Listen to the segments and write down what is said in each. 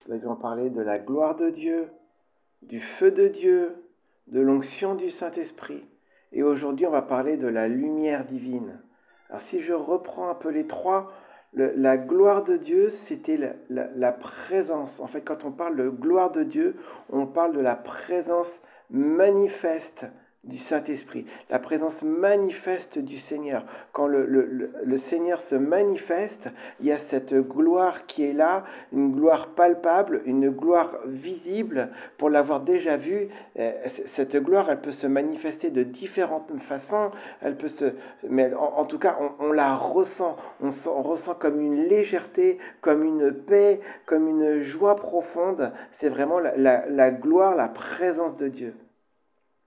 Nous avions parlé de la gloire de Dieu, du feu de Dieu, de l'onction du Saint-Esprit. Et aujourd'hui, on va parler de la lumière divine. Alors si je reprends un peu les trois, la gloire de Dieu, c'était la présence. En fait, quand on parle de gloire de Dieu, on parle de la présence manifeste du Saint-Esprit, la présence manifeste du Seigneur. Quand le Seigneur se manifeste, il y a cette gloire qui est là, une gloire palpable, une gloire visible. Pour l'avoir déjà vue, cette gloire, elle peut se manifester de différentes façons. Mais en tout cas, on la ressent. On ressent comme une légèreté, comme une paix, comme une joie profonde. C'est vraiment la gloire, la présence de Dieu.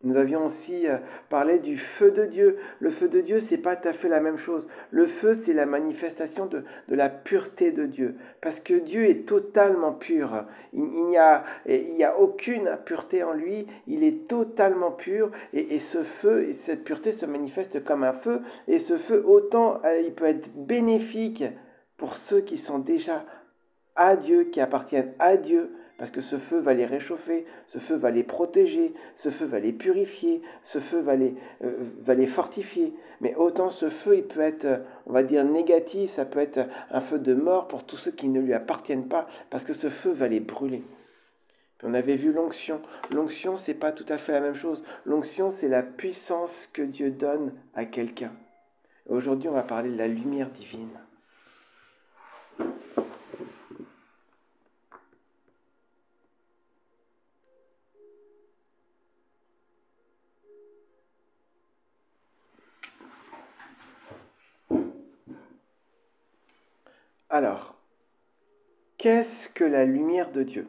Nous avions aussi parlé du feu de Dieu. Le feu de Dieu, c'est pas tout à fait la même chose. Le feu, c'est la manifestation de la pureté de Dieu. Parce que Dieu est totalement pur. Il n'y a aucune impureté en lui. Il est totalement pur. Et ce feu, et cette pureté se manifeste comme un feu. Et ce feu, autant il peut être bénéfique pour ceux qui sont déjà à Dieu, qui appartiennent à Dieu, parce que ce feu va les réchauffer, ce feu va les protéger, ce feu va les purifier, ce feu va les fortifier. Mais autant ce feu, il peut être, on va dire, négatif, ça peut être un feu de mort pour tous ceux qui ne lui appartiennent pas, parce que ce feu va les brûler. Puis on avait vu l'onction. L'onction, c'est pas tout à fait la même chose. L'onction, c'est la puissance que Dieu donne à quelqu'un. Aujourd'hui, on va parler de la lumière divine. Alors, qu'est-ce que la lumière de Dieu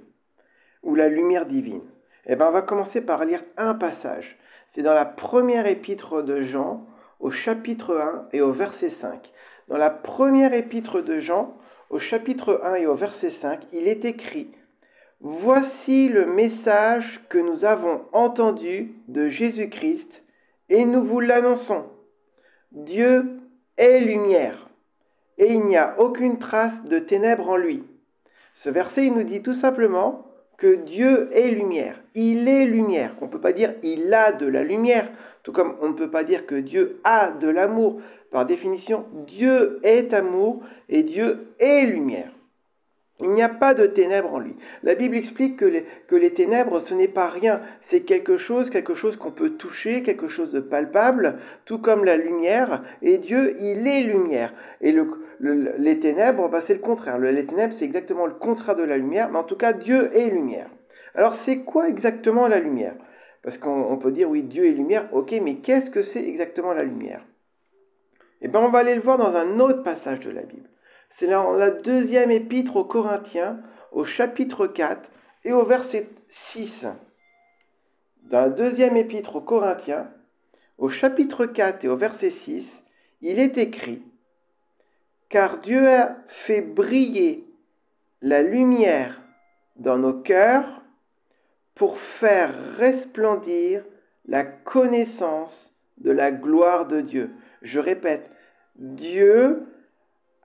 ou la lumière divine? Eh bien, on va commencer par lire un passage. C'est dans la première épître de Jean, au chapitre 1 et au verset 5. Dans la première épître de Jean, au chapitre 1 et au verset 5, il est écrit « Voici le message que nous avons entendu de Jésus-Christ et nous vous l'annonçons. Dieu est lumière. Et il n'y a aucune trace de ténèbres en lui. » Ce verset, il nous dit tout simplement que Dieu est lumière. Il est lumière. On ne peut pas dire il a de la lumière, tout comme on ne peut pas dire que Dieu a de l'amour. Par définition, Dieu est amour et Dieu est lumière. Il n'y a pas de ténèbres en lui. La Bible explique que les ténèbres, ce n'est pas rien. C'est quelque chose qu'on peut toucher, quelque chose de palpable, tout comme la lumière. Et Dieu, il est lumière. Et les ténèbres, c'est le contraire. Les ténèbres, c'est exactement le contraire de la lumière. Mais en tout cas, Dieu est lumière. Alors, c'est quoi exactement la lumière? Parce qu'on peut dire, oui, Dieu est lumière. Ok, mais qu'est-ce que c'est exactement la lumière? Eh bien, on va aller le voir dans un autre passage de la Bible. C'est dans la deuxième épître aux Corinthiens, au chapitre 4 et au verset 6. Dans la deuxième épître aux Corinthiens, au chapitre 4 et au verset 6, il est écrit « Car Dieu a fait briller la lumière dans nos cœurs pour faire resplendir la connaissance de la gloire de Dieu. » Je répète, Dieu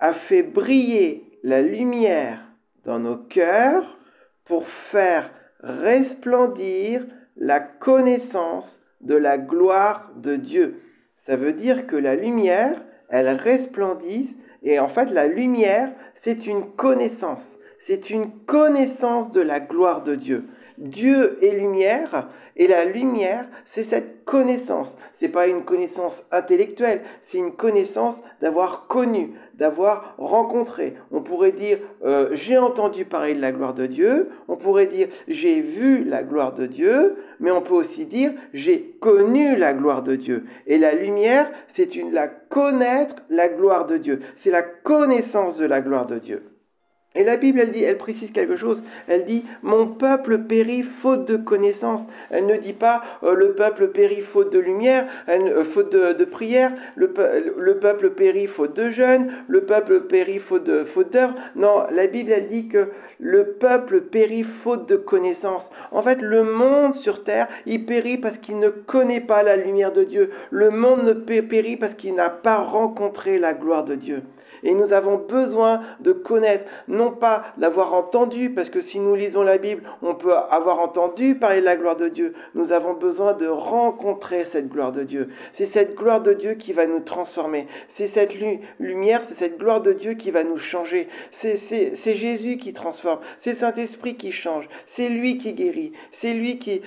a fait briller la lumière dans nos cœurs pour faire resplendir la connaissance de la gloire de Dieu. Ça veut dire que la lumière, elle resplendit, et en fait la lumière, c'est une connaissance. C'est une connaissance de la gloire de Dieu. Dieu est lumière, et la lumière, c'est cette connaissance. C'est pas une connaissance intellectuelle, c'est une connaissance d'avoir connu, d'avoir rencontré. On pourrait dire j'ai entendu parler de la gloire de Dieu, on pourrait dire j'ai vu la gloire de Dieu, mais on peut aussi dire j'ai connu la gloire de Dieu. Et la lumière, c'est la connaître la gloire de Dieu. C'est la connaissance de la gloire de Dieu. Et la Bible, elle précise quelque chose. Elle dit « Mon peuple périt faute de connaissance ». Elle ne dit pas « Le peuple périt faute de lumière, faute de prière, le peuple périt faute de jeûne, le peuple périt faute d'heures ». Non, la Bible, elle dit que le peuple périt faute de connaissance. En fait, le monde sur terre, il périt parce qu'il ne connaît pas la lumière de Dieu. Le monde ne périt parce qu'il n'a pas rencontré la gloire de Dieu. Et nous avons besoin de connaître, non pas l'avoir entendu, parce que si nous lisons la Bible, on peut avoir entendu parler de la gloire de Dieu. Nous avons besoin de rencontrer cette gloire de Dieu. C'est cette gloire de Dieu qui va nous transformer. C'est cette lumière, c'est cette gloire de Dieu qui va nous changer. C'est Jésus qui transforme. C'est le Saint-Esprit qui change. C'est lui qui guérit. C'est lui qui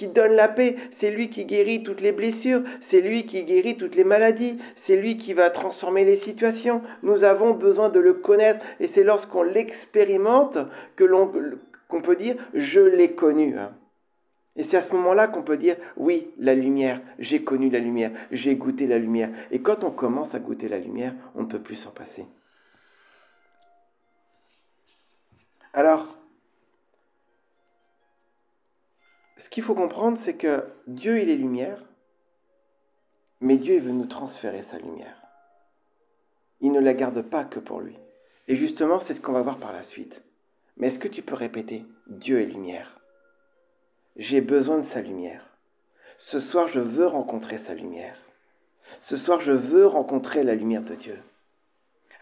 donne la paix. C'est lui qui guérit toutes les blessures. C'est lui qui guérit toutes les maladies. C'est lui qui va transformer les situations. Nous avons besoin de le connaître. Et c'est lorsqu'on l'expérimente qu'on peut dire « je l'ai connu ». Et c'est à ce moment-là qu'on peut dire « oui, la lumière, j'ai connu la lumière, j'ai goûté la lumière ». Et quand on commence à goûter la lumière, on ne peut plus s'en passer. Alors, ce qu'il faut comprendre, c'est que Dieu, il est lumière, mais Dieu, il veut nous transférer sa lumière. Il ne la garde pas que pour lui. Et justement, c'est ce qu'on va voir par la suite. Mais est-ce que tu peux répéter « Dieu est lumière ». J'ai besoin de sa lumière. Ce soir, je veux rencontrer sa lumière. Ce soir, je veux rencontrer la lumière de Dieu.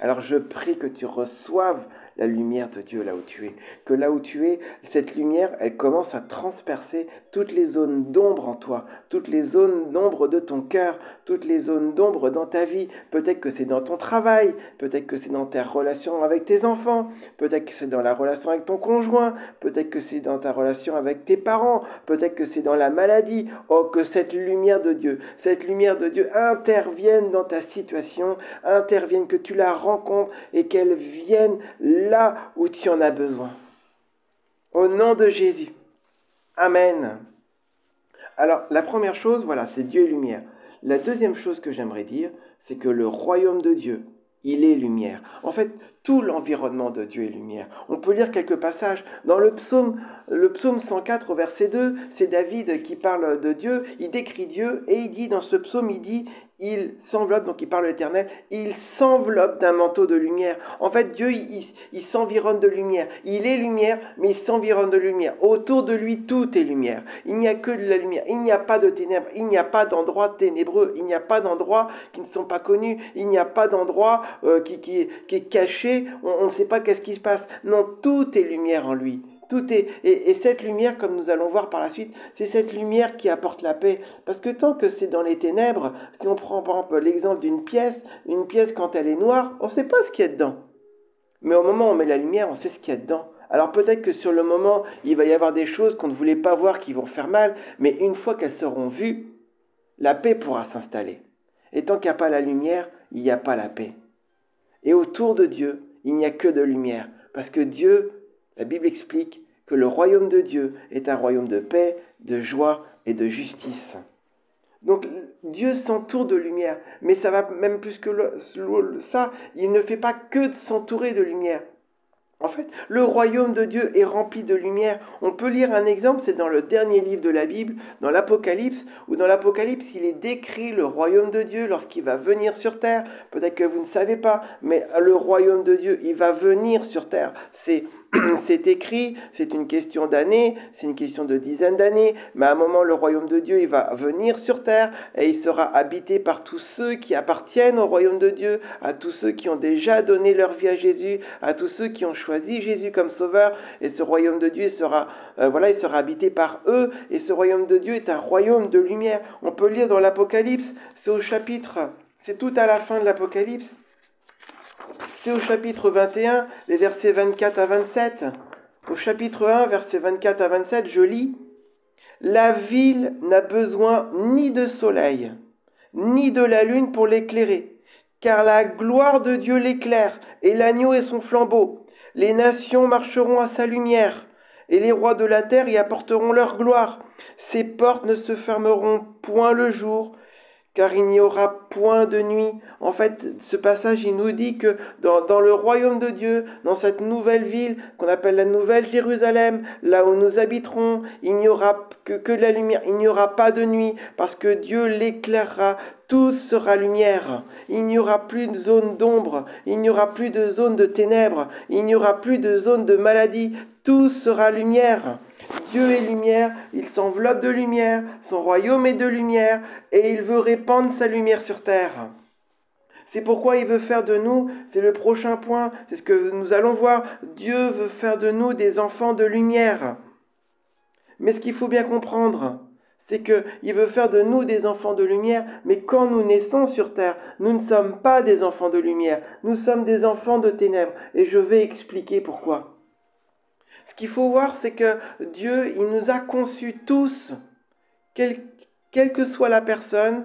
Alors je prie que tu reçoives la lumière de Dieu là où tu es. Que là où tu es, cette lumière, elle commence à transpercer toutes les zones d'ombre en toi, toutes les zones d'ombre de ton cœur, toutes les zones d'ombre dans ta vie. Peut-être que c'est dans ton travail, peut-être que c'est dans ta relation avec tes enfants, peut-être que c'est dans la relation avec ton conjoint, peut-être que c'est dans ta relation avec tes parents, peut-être que c'est dans la maladie. Oh, que cette lumière de Dieu intervienne dans ta situation, intervienne, que tu la rencontres et qu'elle vienne là où tu en as besoin. Au nom de Jésus. Amen. Alors, la première chose, voilà, c'est Dieu est lumière. La deuxième chose que j'aimerais dire, c'est que le royaume de Dieu, il est lumière. En fait, tout l'environnement de Dieu est lumière. On peut lire quelques passages. Dans le psaume 104 au verset 2, c'est David qui parle de Dieu. Il décrit Dieu et il dit dans ce psaume, il s'enveloppe, donc il parle de l'Éternel, il s'enveloppe d'un manteau de lumière. En fait, Dieu, il s'environne de lumière. Il est lumière, mais il s'environne de lumière. Autour de lui, tout est lumière. Il n'y a que de la lumière. Il n'y a pas de ténèbres. Il n'y a pas d'endroit ténébreux. Il n'y a pas d'endroit qui ne sont pas connus. Il n'y a pas d'endroit qui est caché. On ne sait pas qu'est-ce qui se passe. Non, tout est lumière en lui. Et cette lumière, comme nous allons voir par la suite, c'est cette lumière qui apporte la paix. Parce que tant que c'est dans les ténèbres, si on prend par exemple l'exemple d'une pièce quand elle est noire, on ne sait pas ce qu'il y a dedans. Mais au moment où on met la lumière, on sait ce qu'il y a dedans. Alors peut-être que sur le moment, il va y avoir des choses qu'on ne voulait pas voir qui vont faire mal, mais une fois qu'elles seront vues, la paix pourra s'installer. Et tant qu'il n'y a pas la lumière, il n'y a pas la paix. Et autour de Dieu, il n'y a que de lumière. Parce que Dieu, la Bible explique que le royaume de Dieu est un royaume de paix, de joie et de justice. Donc Dieu s'entoure de lumière, mais ça va même plus que ça, il ne fait pas que de s'entourer de lumière. En fait, le royaume de Dieu est rempli de lumière. On peut lire un exemple, c'est dans le dernier livre de la Bible, dans l'Apocalypse, où dans l'Apocalypse, il est décrit le royaume de Dieu lorsqu'il va venir sur terre. Peut-être que vous ne savez pas, mais le royaume de Dieu, il va venir sur terre. C'est écrit, c'est une question d'années, c'est une question de dizaines d'années, mais à un moment, le royaume de Dieu, il va venir sur terre et il sera habité par tous ceux qui appartiennent au royaume de Dieu, à tous ceux qui ont déjà donné leur vie à Jésus, à tous ceux qui ont choisi Jésus comme sauveur, et ce royaume de Dieu il sera habité par eux, et ce royaume de Dieu est un royaume de lumière. On peut lire dans l'Apocalypse, c'est tout à la fin de l'Apocalypse, c'est au chapitre 21, les versets 24 à 27. Au chapitre 1, versets 24 à 27, je lis « La ville n'a besoin ni de soleil, ni de la lune pour l'éclairer, car la gloire de Dieu l'éclaire, et l'agneau est son flambeau. Les nations marcheront à sa lumière, et les rois de la terre y apporteront leur gloire. Ses portes ne se fermeront point le jour, car il n'y aura point de nuit. » En fait, ce passage, il nous dit que dans le royaume de Dieu, dans cette nouvelle ville qu'on appelle la Nouvelle Jérusalem, là où nous habiterons, il n'y aura que de la lumière, il n'y aura pas de nuit, parce que Dieu l'éclairera, tout sera lumière. Il n'y aura plus de zone d'ombre, il n'y aura plus de zone de ténèbres, il n'y aura plus de zone de maladie, tout sera lumière. Dieu est lumière, il s'enveloppe de lumière, son royaume est de lumière, et il veut répandre sa lumière sur terre. C'est pourquoi il veut faire de nous, c'est le prochain point, c'est ce que nous allons voir, Dieu veut faire de nous des enfants de lumière. Mais ce qu'il faut bien comprendre, c'est qu'il veut faire de nous des enfants de lumière, mais quand nous naissons sur terre, nous ne sommes pas des enfants de lumière, nous sommes des enfants de ténèbres, et je vais expliquer pourquoi. Ce qu'il faut voir, c'est que Dieu, il nous a conçus tous, quelle que soit la personne.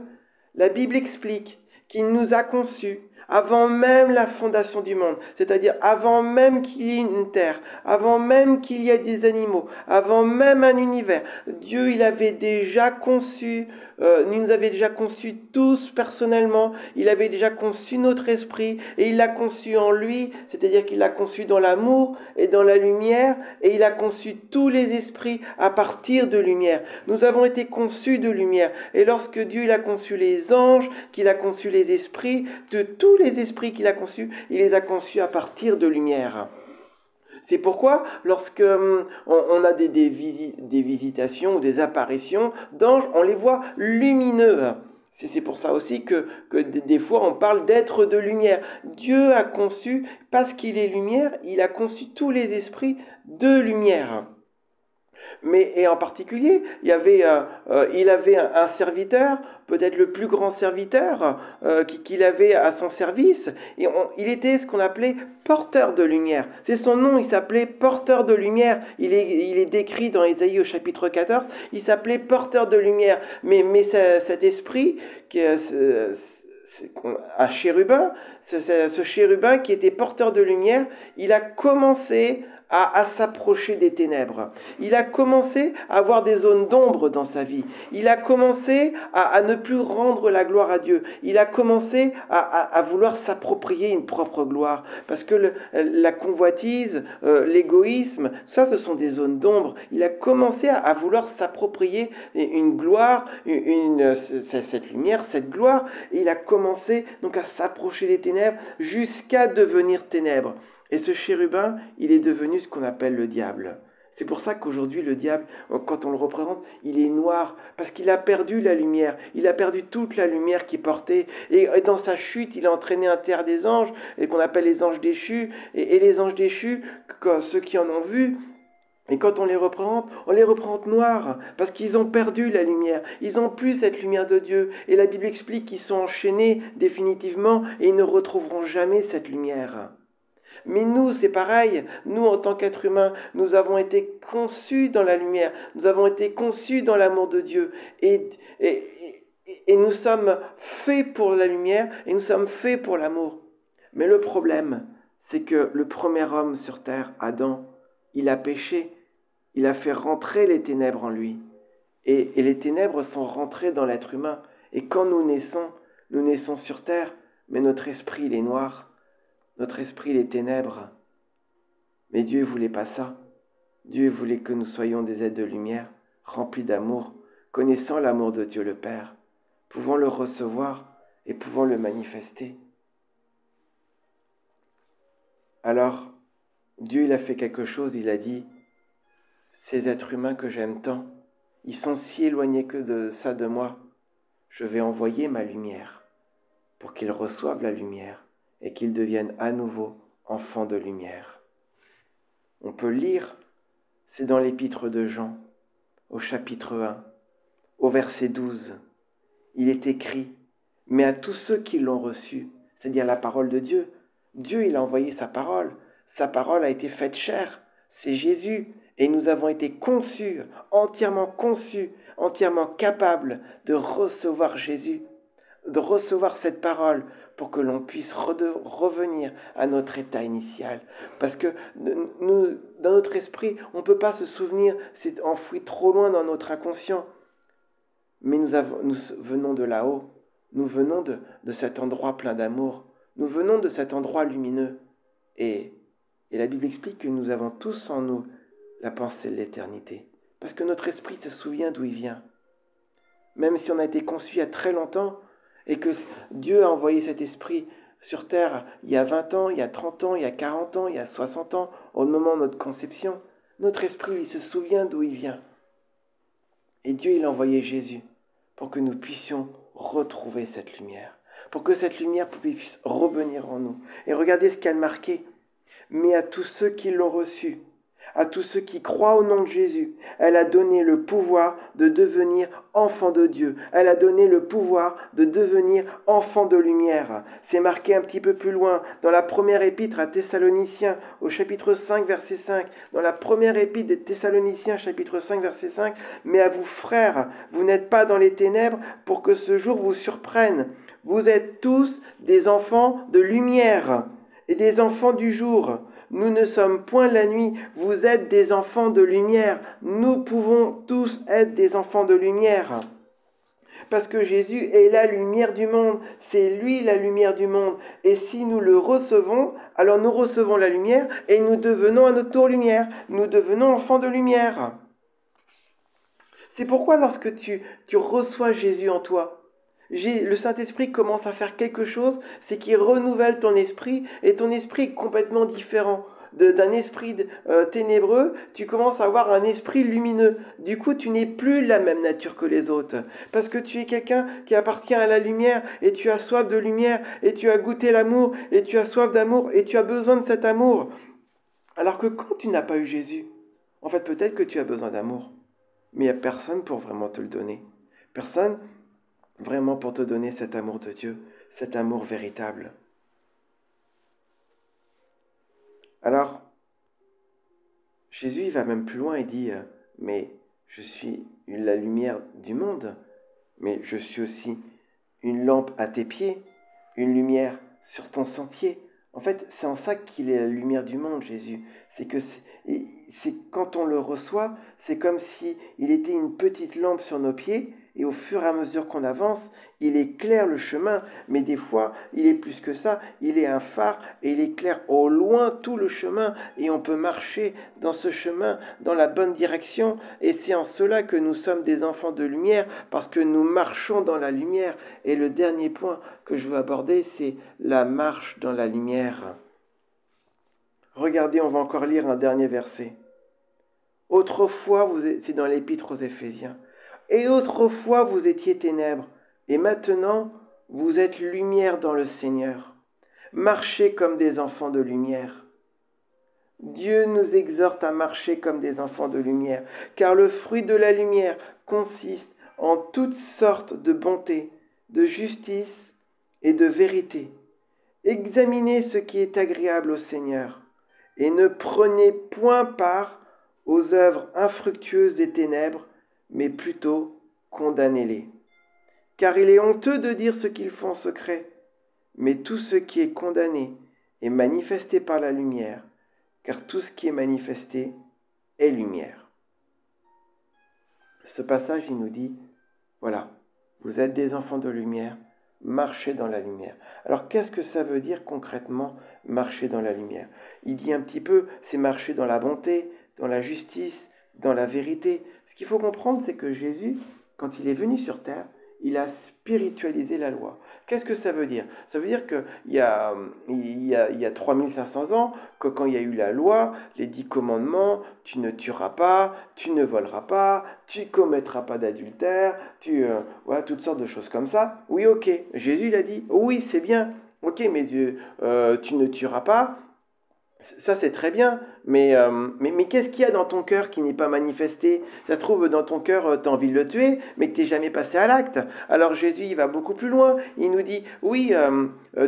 La Bible explique qu'il nous a conçus avant même la fondation du monde, c'est-à-dire avant même qu'il y ait une terre, avant même qu'il y ait des animaux, avant même un univers. Dieu, il avait déjà conçu, il nous avait déjà conçus tous personnellement, il avait déjà conçu notre esprit et il l'a conçu en lui, c'est-à-dire qu'il l'a conçu dans l'amour et dans la lumière et il a conçu tous les esprits à partir de lumière. Nous avons été conçus de lumière et lorsque Dieu il a conçu les anges, qu'il a conçu les esprits, de tous les esprits qu'il a conçus, il les a conçus à partir de lumière. C'est pourquoi, lorsque on a des visitations ou des apparitions d'anges, on les voit lumineux. C'est pour ça aussi que des fois on parle d'être de lumière. Dieu a conçu, parce qu'il est lumière, il a conçu tous les esprits de lumière. Et en particulier, il avait un serviteur, peut-être le plus grand serviteur qu'il avait à son service, et il était ce qu'on appelait porteur de lumière. C'est son nom, il s'appelait porteur de lumière. Il est décrit dans Ésaïe au chapitre 14, il s'appelait porteur de lumière. Mais cet esprit, un chérubin, ce chérubin qui était porteur de lumière, il a commencé à s'approcher des ténèbres. Il a commencé à avoir des zones d'ombre dans sa vie. Il a commencé à ne plus rendre la gloire à Dieu. Il a commencé à vouloir s'approprier une propre gloire. Parce que la convoitise, l'égoïsme, ça ce sont des zones d'ombre. Il a commencé à vouloir s'approprier une gloire, cette lumière, cette gloire. Et il a commencé donc à s'approcher des ténèbres jusqu'à devenir ténèbres. Et ce chérubin, il est devenu ce qu'on appelle le diable. C'est pour ça qu'aujourd'hui, le diable, quand on le représente, il est noir, parce qu'il a perdu la lumière, il a perdu toute la lumière qu'il portait, et dans sa chute, il a entraîné un terre des anges, et qu'on appelle les anges déchus, et les anges déchus, ceux qui en ont vu, et quand on les représente noirs, parce qu'ils ont perdu la lumière, ils n'ont plus cette lumière de Dieu, et la Bible explique qu'ils sont enchaînés définitivement, et ils ne retrouveront jamais cette lumière. Mais nous, c'est pareil. Nous, en tant qu'êtres humains, nous avons été conçus dans la lumière. Nous avons été conçus dans l'amour de Dieu. Et nous sommes faits pour la lumière et nous sommes faits pour l'amour. Mais le problème, c'est que le premier homme sur terre, Adam, il a péché. Il a fait rentrer les ténèbres en lui. Et les ténèbres sont rentrées dans l'être humain. Et quand nous naissons sur terre, mais notre esprit, il est noir. Notre esprit, les ténèbres. Mais Dieu ne voulait pas ça. Dieu voulait que nous soyons des êtres de lumière, remplis d'amour, connaissant l'amour de Dieu le Père, pouvant le recevoir et pouvant le manifester. Alors, Dieu, il a fait quelque chose, il a dit, ces êtres humains que j'aime tant, ils sont si éloignés que de ça de moi, je vais envoyer ma lumière pour qu'ils reçoivent la lumière et qu'ils deviennent à nouveau enfants de lumière. On peut lire, c'est dans l'épître de Jean, au chapitre 1, au verset 12. Il est écrit, mais à tous ceux qui l'ont reçu, c'est-à-dire la parole de Dieu, Dieu il a envoyé sa parole a été faite chair, c'est Jésus, et nous avons été conçus, entièrement capables de recevoir Jésus, de recevoir cette parole, pour que l'on puisse revenir à notre état initial. Parce que nous, dans notre esprit, on ne peut pas se souvenir, c'est enfoui trop loin dans notre inconscient. Mais nous venons de là-haut, nous venons de cet endroit plein d'amour, nous venons de cet endroit lumineux. Et la Bible explique que nous avons tous en nous la pensée de l'éternité. Parce que notre esprit se souvient d'où il vient. Même si on a été conçu il y a très longtemps, et que Dieu a envoyé cet esprit sur terre il y a 20 ans, il y a 30 ans, il y a 40 ans, il y a 60 ans, au moment de notre conception, notre esprit, il se souvient d'où il vient. Et Dieu, il a envoyé Jésus pour que nous puissions retrouver cette lumière, pour que cette lumière puisse revenir en nous. Et regardez ce qu'il y a de marqué. Mais à tous ceux qui l'ont reçu, à tous ceux qui croient au nom de Jésus, elle a donné le pouvoir de devenir enfant de Dieu. Elle a donné le pouvoir de devenir enfant de lumière. C'est marqué un petit peu plus loin, dans la première épître à Thessaloniciens, au chapitre 5, verset 5. Dans la première épître des Thessaloniciens, chapitre 5, verset 5. Mais à vous, frères, vous n'êtes pas dans les ténèbres pour que ce jour vous surprenne. Vous êtes tous des enfants de lumière et des enfants du jour. Nous ne sommes point la nuit, vous êtes des enfants de lumière. Nous pouvons tous être des enfants de lumière. Parce que Jésus est la lumière du monde, c'est lui la lumière du monde. Et si nous le recevons, alors nous recevons la lumière et nous devenons à notre tour lumière. Nous devenons enfants de lumière. C'est pourquoi lorsque tu reçois Jésus en toi, le Saint-Esprit commence à faire quelque chose, c'est qu'il renouvelle ton esprit, et ton esprit est complètement différent. D'un esprit ténébreux, tu commences à avoir un esprit lumineux. Du coup, tu n'es plus la même nature que les autres. Parce que tu es quelqu'un qui appartient à la lumière, et tu as soif de lumière, et tu as goûté l'amour, et tu as soif d'amour, et tu as besoin de cet amour. Alors que quand tu n'as pas eu Jésus, en fait, peut-être que tu as besoin d'amour, mais il n'y a personne pour vraiment te le donner. Personne vraiment pour te donner cet amour de Dieu, cet amour véritable. Alors, Jésus il va même plus loin et dit, mais je suis la lumière du monde, mais je suis aussi une lampe à tes pieds, une lumière sur ton sentier. En fait, c'est en ça qu'il est la lumière du monde, Jésus. C'est quand on le reçoit, c'est comme si il était une petite lampe sur nos pieds, et au fur et à mesure qu'on avance, il éclaire le chemin, mais des fois, il est plus que ça, il est un phare, et il éclaire au loin tout le chemin, et on peut marcher dans ce chemin, dans la bonne direction, et c'est en cela que nous sommes des enfants de lumière, parce que nous marchons dans la lumière. Et le dernier point que je veux aborder, c'est la marche dans la lumière. Regardez, on va encore lire un dernier verset. Autrefois, c'est dans l'épître aux Éphésiens, et autrefois vous étiez ténèbres, et maintenant vous êtes lumière dans le Seigneur. Marchez comme des enfants de lumière. Dieu nous exhorte à marcher comme des enfants de lumière, car le fruit de la lumière consiste en toutes sortes de bonté, de justice et de vérité. Examinez ce qui est agréable au Seigneur, et ne prenez point part aux œuvres infructueuses des ténèbres, mais plutôt condamnez-les. Car il est honteux de dire ce qu'ils font en secret, mais tout ce qui est condamné est manifesté par la lumière, car tout ce qui est manifesté est lumière. Ce passage, il nous dit, voilà, vous êtes des enfants de lumière, marchez dans la lumière. Alors qu'est-ce que ça veut dire concrètement, marcher dans la lumière? Il dit un petit peu, c'est marcher dans la bonté, dans la justice, dans la vérité. Ce qu'il faut comprendre, c'est que Jésus, quand il est venu sur terre, il a spiritualisé la loi. Qu'est-ce que ça veut dire? Ça veut dire qu'il y a 3500 ans, que quand il y a eu la loi, les 10 commandements, tu ne tueras pas, tu ne voleras pas, tu commettras pas d'adultère, voilà, toutes sortes de choses comme ça. Oui, ok. Jésus, il a dit, oui, c'est bien. Ok, mais tu ne tueras pas. Ça, c'est très bien, mais qu'est-ce qu'il y a dans ton cœur qui n'est pas manifesté? Ça se trouve, dans ton cœur, tu as envie de le tuer, mais que tu n'es jamais passé à l'acte. Alors Jésus, il va beaucoup plus loin. Il nous dit, oui,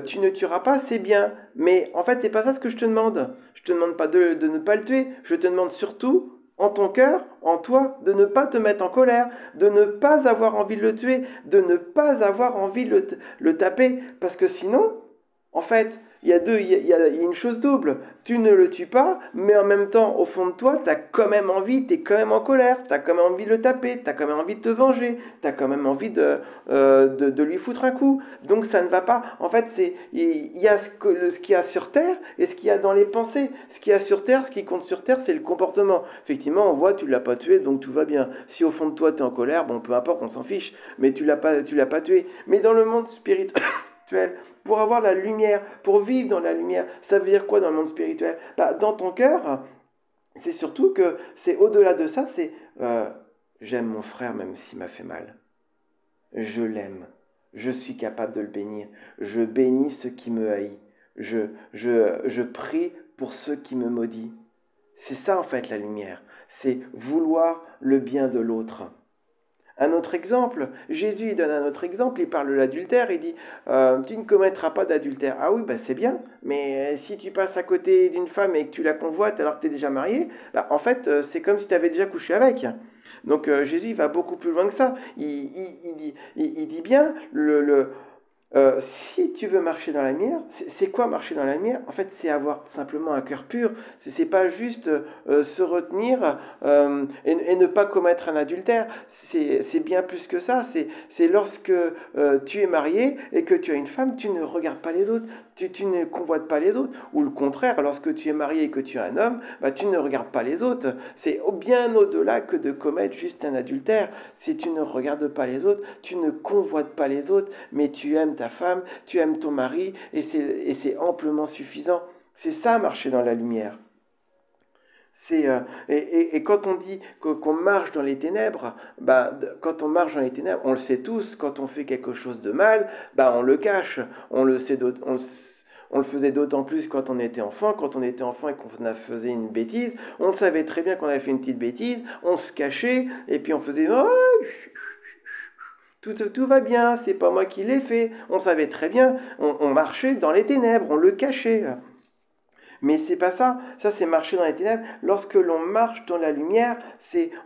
tu ne tueras pas, c'est bien, mais en fait, c'est pas ça ce que je te demande. Je te demande pas de ne pas le tuer, je te demande surtout, en ton cœur, en toi, de ne pas te mettre en colère, de ne pas avoir envie de le tuer, de ne pas avoir envie de le taper, parce que sinon, en fait, il y a une chose double. Tu ne le tues pas, mais en même temps, au fond de toi, tu as quand même envie, tu es quand même en colère, tu as quand même envie de le taper, tu as quand même envie de te venger, tu as quand même envie de lui foutre un coup. Donc ça ne va pas. En fait, il y a ce qu'il y a sur Terre et ce qu'il y a dans les pensées. Ce qu'il y a sur Terre, ce qui compte sur Terre, c'est le comportement. Effectivement, on voit, tu ne l'as pas tué, donc tout va bien. Si au fond de toi, tu es en colère, bon, peu importe, on s'en fiche, mais tu l'as pas tué. Mais dans le monde spirituel, pour avoir la lumière, pour vivre dans la lumière, ça veut dire quoi dans le monde spirituel? Dans ton cœur, c'est surtout que c'est au-delà de ça, c'est j'aime mon frère même s'il m'a fait mal. Je l'aime. je suis capable de le bénir. Je bénis ceux qui me haïssent. Je prie pour ceux qui me maudissent. C'est ça en fait la lumière. C'est vouloir le bien de l'autre. Un autre exemple, Jésus il donne un autre exemple, il parle de l'adultère, il dit tu ne commettras pas d'adultère. Ah oui, bah c'est bien, mais si tu passes à côté d'une femme et que tu la convoites alors que tu es déjà marié, bah, en fait c'est comme si tu avais déjà couché avec. Donc Jésus il va beaucoup plus loin que ça. Il dit bien, si tu veux marcher dans la lumière, c'est quoi marcher dans la lumière? En fait, c'est avoir simplement un cœur pur. C'est pas juste se retenir et ne pas commettre un adultère. C'est bien plus que ça. C'est lorsque tu es marié et que tu as une femme, tu ne regardes pas les autres. Tu ne convoites pas les autres. Ou le contraire, lorsque tu es marié et que tu as un homme, bah, tu ne regardes pas les autres. C'est bien au-delà que de commettre juste un adultère. Si tu ne regardes pas les autres, tu ne convoites pas les autres, mais tu aimes ta femme, tu aimes ton mari, et c'est amplement suffisant. C'est ça, marcher dans la lumière. Et quand on dit qu'on marche dans les ténèbres, bah, quand on marche dans les ténèbres, on le sait tous, quand on fait quelque chose de mal, bah, on le cache. On le faisait d'autant plus quand on était enfant. Quand on était enfant et qu'on faisait une bêtise, on savait très bien qu'on avait fait une petite bêtise, on se cachait, et puis on faisait « Oh, tout va bien, c'est pas moi qui l'ai fait. » On savait très bien, on marchait dans les ténèbres, on le cachait. Mais c'est pas ça. Ça, c'est marcher dans les ténèbres. Lorsque l'on marche dans la lumière,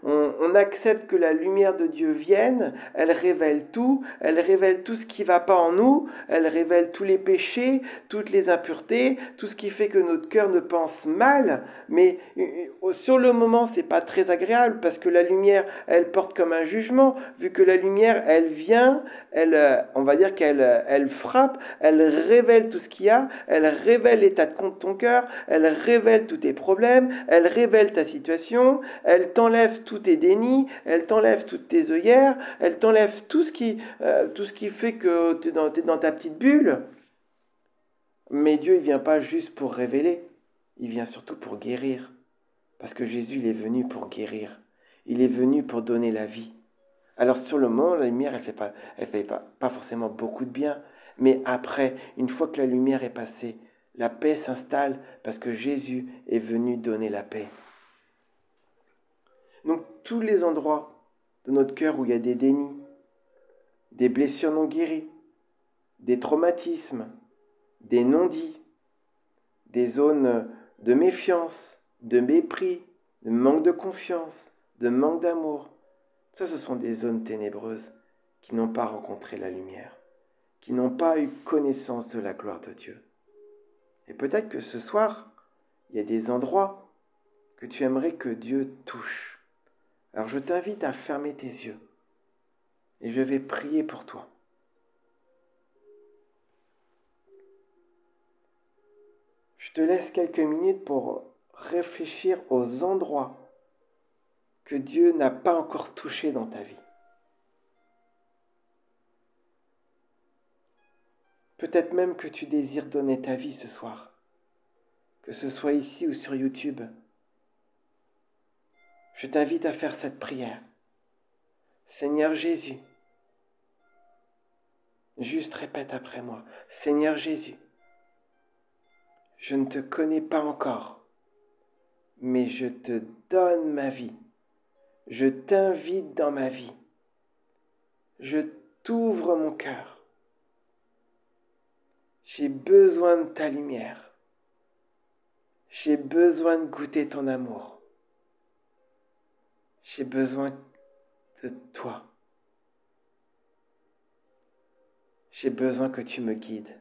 on accepte que la lumière de Dieu vienne. Elle révèle tout. Elle révèle tout ce qui va pas en nous. Elle révèle tous les péchés, toutes les impuretés, tout ce qui fait que notre cœur ne pense mal. Mais sur le moment, c'est pas très agréable parce que la lumière, elle porte comme un jugement. Vu que la lumière, elle vient, on va dire qu'elle frappe, elle révèle tout ce qu'il y a, elle révèle l'état de ton cœur, elle révèle tous tes problèmes, elle révèle ta situation, elle t'enlève tous tes dénis, elle t'enlève toutes tes œillères, elle t'enlève tout ce qui fait que tu es dans ta petite bulle. Mais Dieu, il vient pas juste pour révéler, il vient surtout pour guérir. Parce que Jésus, il est venu pour guérir. Il est venu pour donner la vie. Alors sur le moment, la lumière, elle fait pas forcément beaucoup de bien. Mais après, une fois que la lumière est passée, la paix s'installe parce que Jésus est venu donner la paix. Donc tous les endroits de notre cœur où il y a des dénis, des blessures non guéries, des traumatismes, des non-dits, des zones de méfiance, de mépris, de manque de confiance, de manque d'amour, ça, ce sont des zones ténébreuses qui n'ont pas rencontré la lumière, qui n'ont pas eu connaissance de la gloire de Dieu. Et peut-être que ce soir, il y a des endroits que tu aimerais que Dieu touche. Alors je t'invite à fermer tes yeux et je vais prier pour toi. Je te laisse quelques minutes pour réfléchir aux endroits que Dieu n'a pas encore touchés dans ta vie. Peut-être même que tu désires donner ta vie ce soir, que ce soit ici ou sur YouTube. Je t'invite à faire cette prière. Seigneur Jésus, juste répète après moi. Seigneur Jésus, je ne te connais pas encore, mais je te donne ma vie. Je t'invite dans ma vie. Je t'ouvre mon cœur. J'ai besoin de ta lumière. J'ai besoin de goûter ton amour. J'ai besoin de toi. J'ai besoin que tu me guides.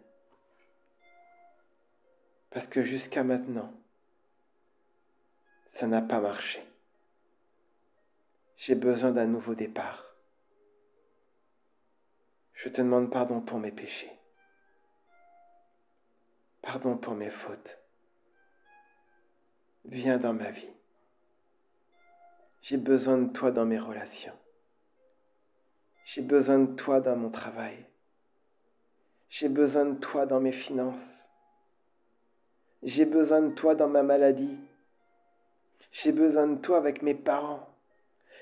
Parce que jusqu'à maintenant, ça n'a pas marché. J'ai besoin d'un nouveau départ. Je te demande pardon pour mes péchés. Pardon pour mes fautes. Viens dans ma vie. J'ai besoin de toi dans mes relations. J'ai besoin de toi dans mon travail. J'ai besoin de toi dans mes finances. J'ai besoin de toi dans ma maladie. J'ai besoin de toi avec mes parents.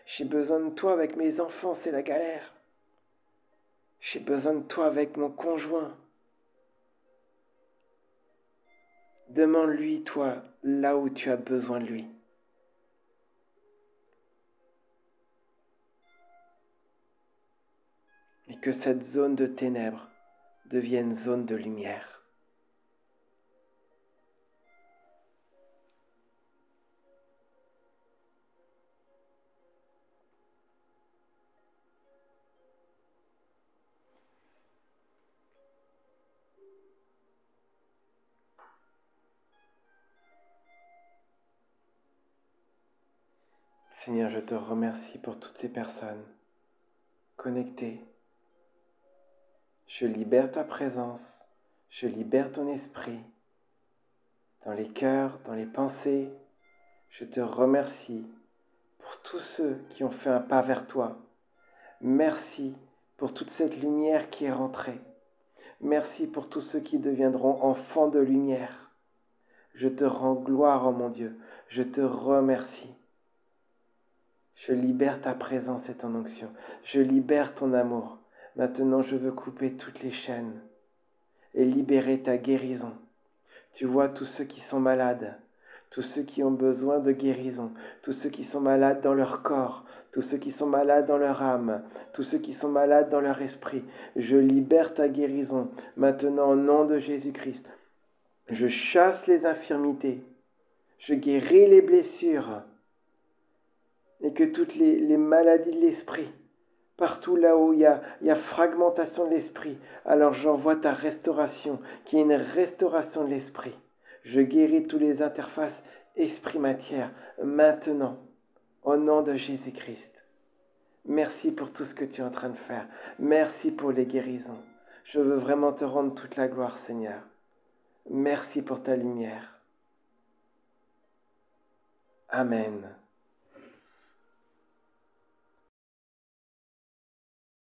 J'ai besoin de toi avec mes enfants, c'est la galère. J'ai besoin de toi avec mon conjoint. Demande-lui, toi, là où tu as besoin de lui. Et que cette zone de ténèbres devienne zone de lumière. Seigneur, je te remercie pour toutes ces personnes connectées. Je libère ta présence, je libère ton esprit dans les cœurs, dans les pensées. Je te remercie pour tous ceux qui ont fait un pas vers toi. Merci pour toute cette lumière qui est rentrée. Merci pour tous ceux qui deviendront enfants de lumière. Je te rends gloire, oh mon Dieu. Je te remercie. Je libère ta présence et ton onction. Je libère ton amour. Maintenant, je veux couper toutes les chaînes et libérer ta guérison. Tu vois tous ceux qui sont malades, tous ceux qui ont besoin de guérison, tous ceux qui sont malades dans leur corps, tous ceux qui sont malades dans leur âme, tous ceux qui sont malades dans leur esprit. Je libère ta guérison maintenant au nom de Jésus-Christ. Je chasse les infirmités, je guéris les blessures et que toutes les maladies de l'esprit, partout là où il y a fragmentation de l'esprit, alors j'envoie ta restauration, qui est une restauration de l'esprit. Je guéris toutes les interfaces esprit-matière maintenant, au nom de Jésus-Christ. Merci pour tout ce que tu es en train de faire. Merci pour les guérisons. Je veux vraiment te rendre toute la gloire, Seigneur. Merci pour ta lumière. Amen.